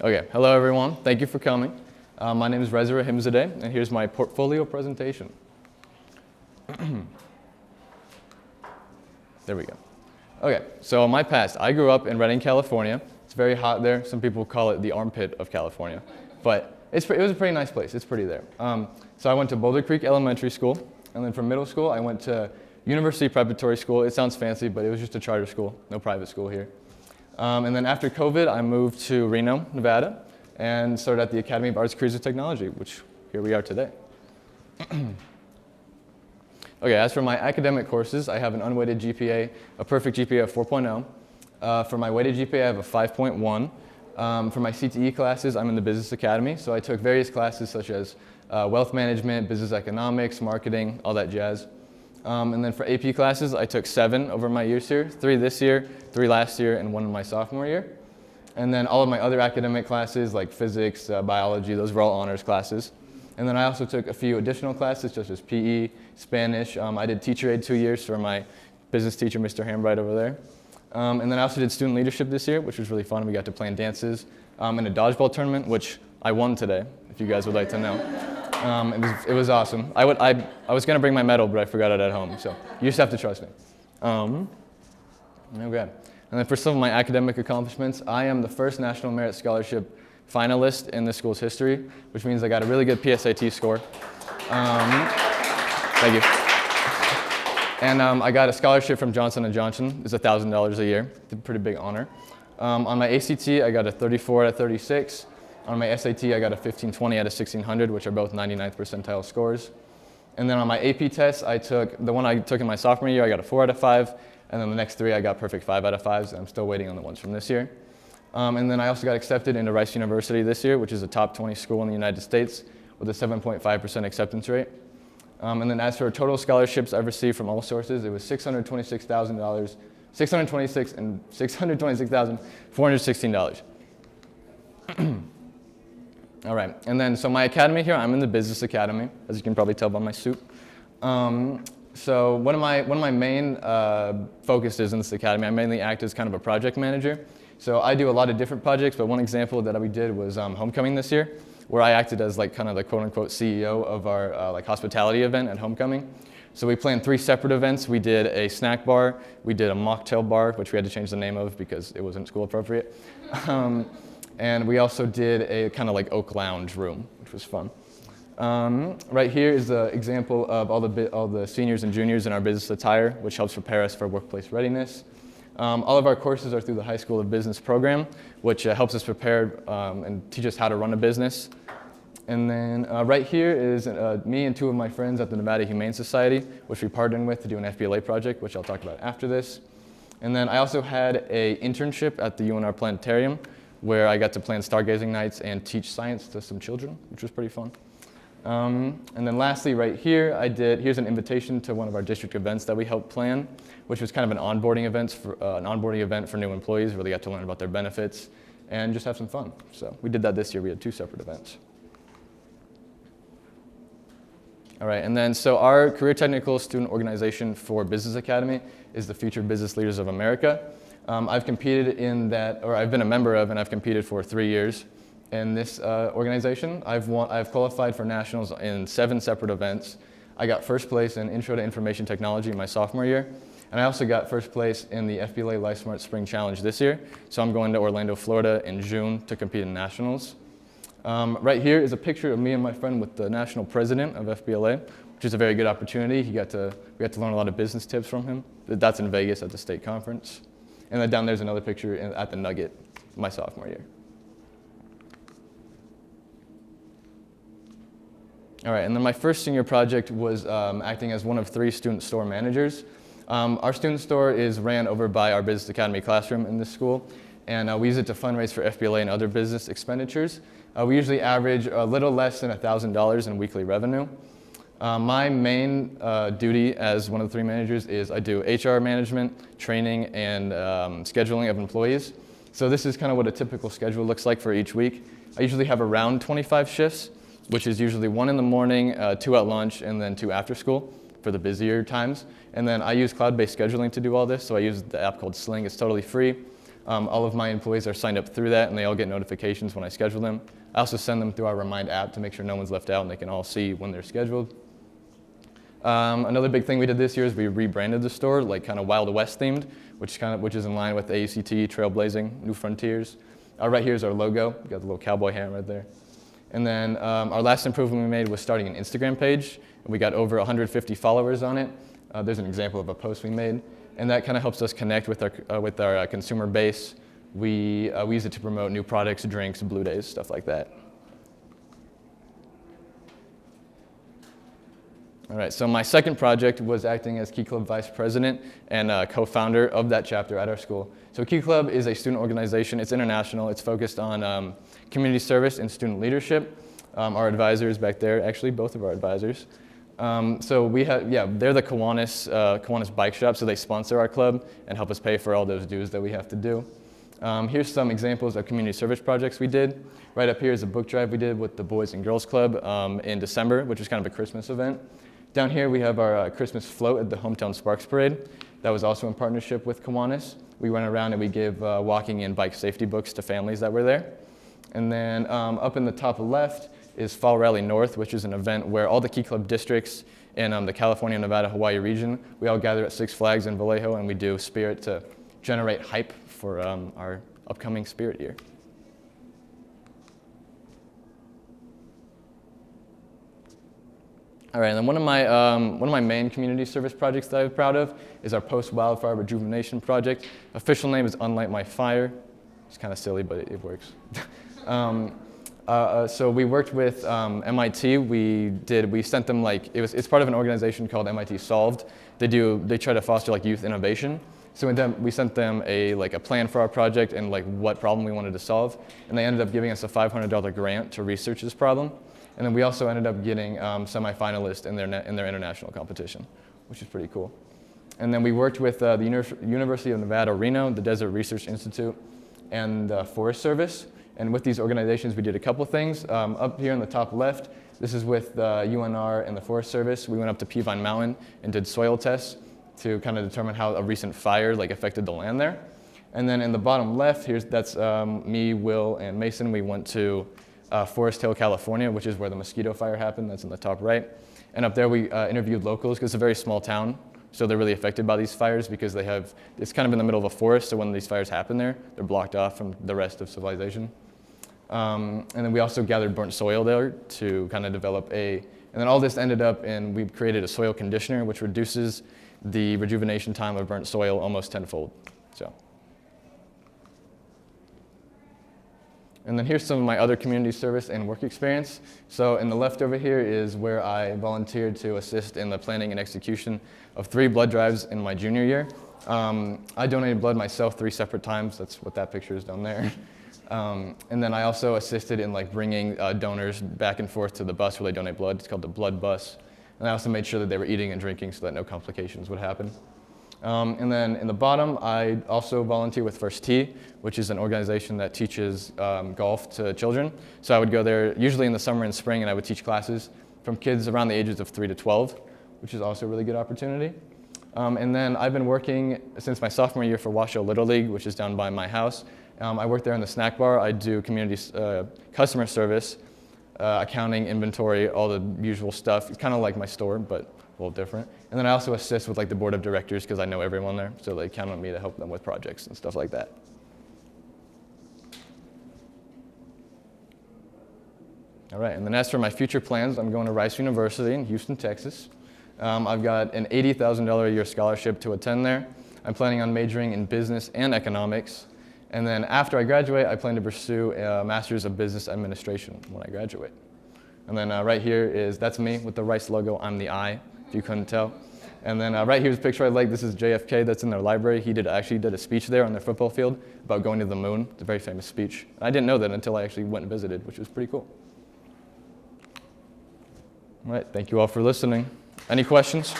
Okay, hello everyone. Thank you for coming. My name is Reza Rahimzadeh, and here's my portfolio presentation. There we go. Okay, so my past. I grew up in Redding, California. It's very hot there. Some people call it the armpit of California. But it was a pretty nice place. It's pretty there. So I went to Boulder Creek Elementary School, and then from middle school, I went to University Preparatory School. It sounds fancy, but it was just a charter school, no private school here. And then after COVID, I moved to Reno, Nevada, and started at the Academy of Arts, Careers, and Technology, which here we are today. Okay, as for my academic courses, I have an unweighted GPA, a perfect GPA of 4.0. For my weighted GPA, I have a 5.1. For my CTE classes, I'm in the Business Academy, so I took various classes such as wealth management, business economics, marketing, all that jazz. And then for AP classes, I took 7 over my years here, 3 this year, 3 last year, and 1 in my sophomore year. And then all of my other academic classes like physics, biology, those were all honors classes. And then I also took a few additional classes such as PE, Spanish. I did teacher aid 2 years for my business teacher, Mr. Hambright over there. And then I also did student leadership this year, which was really fun. We got to play in dances in a dodgeball tournament, which I won today, if you guys would like to know. It was awesome. I was going to bring my medal, but I forgot it at home, so you just have to trust me. Okay. And then for some of my academic accomplishments, I am the first National Merit Scholarship finalist in the school's history, which means I got a really good PSAT score. Thank you. And I got a scholarship from Johnson & Johnson. It's $1,000 a year. It's a pretty big honor. On my ACT, I got a 34 out of 36. On my SAT, I got a 1520 out of 1600, which are both 99th percentile scores. And then on my AP tests, the one I took in my sophomore year, I got a 4 out of 5. And then the next 3, I got perfect 5 out of 5s. And I'm still waiting on the ones from this year. And then I also got accepted into Rice University this year, which is a top 20 school in the United States with a 7.5% acceptance rate. And then as for total scholarships I've received from all sources, it was $626,000, $626,416. All right, and then so my academy here, I'm in the Business Academy, as you can probably tell by my suit. So one of my main focuses in this academy, I mainly act as kind of a project manager. So I do a lot of different projects, but one example that we did was Homecoming this year, where I acted as like kind of the quote-unquote CEO of our like hospitality event at Homecoming. So we planned 3 separate events. We did a snack bar, we did a mocktail bar, which we had to change the name of because it wasn't school appropriate. And we also did a kind of like oak lounge room, which was fun. Right here is the example of all the seniors and juniors in our business attire, which helps prepare us for workplace readiness. All of our courses are through the High School of Business program, which helps us prepare and teach us how to run a business. And then right here is me and 2 of my friends at the Nevada Humane Society, which we partnered with to do an FBLA project, which I'll talk about after this. And then I also had an internship at the UNR Planetarium, where I got to plan stargazing nights and teach science to some children, which was pretty fun. And then lastly, right here, here's an invitation to one of our district events that we helped plan, which was kind of an onboarding event for new employees where they got to learn about their benefits and just have some fun. So we did that this year. We had 2 separate events. All right, and then so our career technical student organization for Business Academy is the Future Business Leaders of America. I've competed in that, or I've been a member of, and I've competed for 3 years in this organization. I've qualified for nationals in 7 separate events. I got first place in Intro to Information Technology my sophomore year, and I also got first place in the FBLA LifeSmart Spring Challenge this year. So I'm going to Orlando, Florida in June to compete in nationals. Right here is a picture of me and my friend with the national president of FBLA, which is a very good opportunity. We got to learn a lot of business tips from him. That's in Vegas at the state conference. And then down there's another picture at the Nugget my sophomore year. All right, and then my first senior project was acting as one of 3 student store managers. Our student store is ran over by our Business Academy classroom in this school, and we use it to fundraise for FBLA and other business expenditures. We usually average a little less than $1,000 in weekly revenue. My main duty as one of the 3 managers is I do HR management, training, and scheduling of employees. So this is kind of what a typical schedule looks like for each week. I usually have around 25 shifts, which is usually 1 in the morning, 2 at lunch, and then 2 after school for the busier times. And then I use cloud-based scheduling to do all this, so I use the app called Sling. It's totally free. All of my employees are signed up through that, and they all get notifications when I schedule them. I also send them through our Remind app to make sure no one's left out and they can all see when they're scheduled. Another big thing we did this year is we rebranded the store, like kind of Wild West themed, which is in line with AACT, Trailblazing, New Frontiers. Right here is our logo. We got the little cowboy hat right there. And then our last improvement we made was starting an Instagram page. And we got over 150 followers on it. There's an example of a post we made. And that kind of helps us connect with our consumer base. We use it to promote new products, drinks, Blue Days, stuff like that. All right, so my second project was acting as Key Club Vice President and co-founder of that chapter at our school. So Key Club is a student organization. It's international. It's focused on community service and student leadership. Our advisors back there, actually both of our advisors. So we have, they're the Kiwanis Bike Shop, so they sponsor our club and help us pay for all those dues that we have to do. Here's some examples of community service projects we did. Right up here is a book drive we did with the Boys and Girls Club in December, which was kind of a Christmas event. Down here we have our Christmas float at the Hometown Sparks Parade. That was also in partnership with Kiwanis. We went around and we gave walking and bike safety books to families that were there. And then up in the top left is Fall Rally North, which is an event where all the Key Club districts in the California, Nevada, Hawaii region, we all gather at Six Flags in Vallejo and we do Spirit to generate hype for our upcoming Spirit year. All right, and then one of my main community service projects that I'm proud of is our post-wildfire rejuvenation project. Official name is Unlight My Fire. It's kind of silly, but it works. So we worked with MIT. We sent them it's part of an organization called MIT Solved. They try to foster youth innovation. So we sent them a plan for our project and what problem we wanted to solve, and they ended up giving us a $500 grant to research this problem. And then we also ended up getting semi-finalists in their international competition, which is pretty cool. And then we worked with the University of Nevada, Reno, the Desert Research Institute, and the Forest Service. And with these organizations, we did a couple things. Up here on the top left, this is with the UNR and the Forest Service. We went up to Peavine Mountain and did soil tests to kind of determine how a recent fire affected the land there. And then in the bottom left, that's me, Will, and Mason. We went to Forest Hill, California, which is where the mosquito fire happened. That's in the top right. And up there we interviewed locals because it's a very small town. So they're really affected by these fires because it's kind of in the middle of a forest. So when these fires happen there, they're blocked off from the rest of civilization. And then we also gathered burnt soil there to kind of develop and then all this ended up we created a soil conditioner, which reduces the rejuvenation time of burnt soil almost tenfold. And then here's some of my other community service and work experience. So in the left over here is where I volunteered to assist in the planning and execution of 3 blood drives in my junior year. I donated blood myself 3 separate times. That's what that picture is down there. And then I also assisted in bringing donors back and forth to the bus where they donate blood. It's called the blood bus. And I also made sure that they were eating and drinking so that no complications would happen. And then in the bottom, I also volunteer with First Tee, which is an organization that teaches golf to children. So I would go there usually in the summer and spring, and I would teach classes from kids around the ages of 3 to 12, which is also a really good opportunity. And then I've been working since my sophomore year for Washoe Little League, which is down by my house. I work there in the snack bar. I do community customer service, accounting, inventory, all the usual stuff. It's kind of like my store, but a little different. And then I also assist with the board of directors because I know everyone there, so they count on me to help them with projects and stuff like that. All right, and then as for my future plans, I'm going to Rice University in Houston, Texas. I've got an $80,000 a year scholarship to attend there. I'm planning on majoring in business and economics. And then after I graduate, I plan to pursue a master's of business administration when I graduate. And then right here that's me with the Rice logo. I'm the I, if you couldn't tell. And then right here's a picture I like. This is JFK. That's in their library. He actually did a speech there on their football field about going to the moon. It's a very famous speech. I didn't know that until I actually went and visited, which was pretty cool. All right, thank you all for listening. Any questions?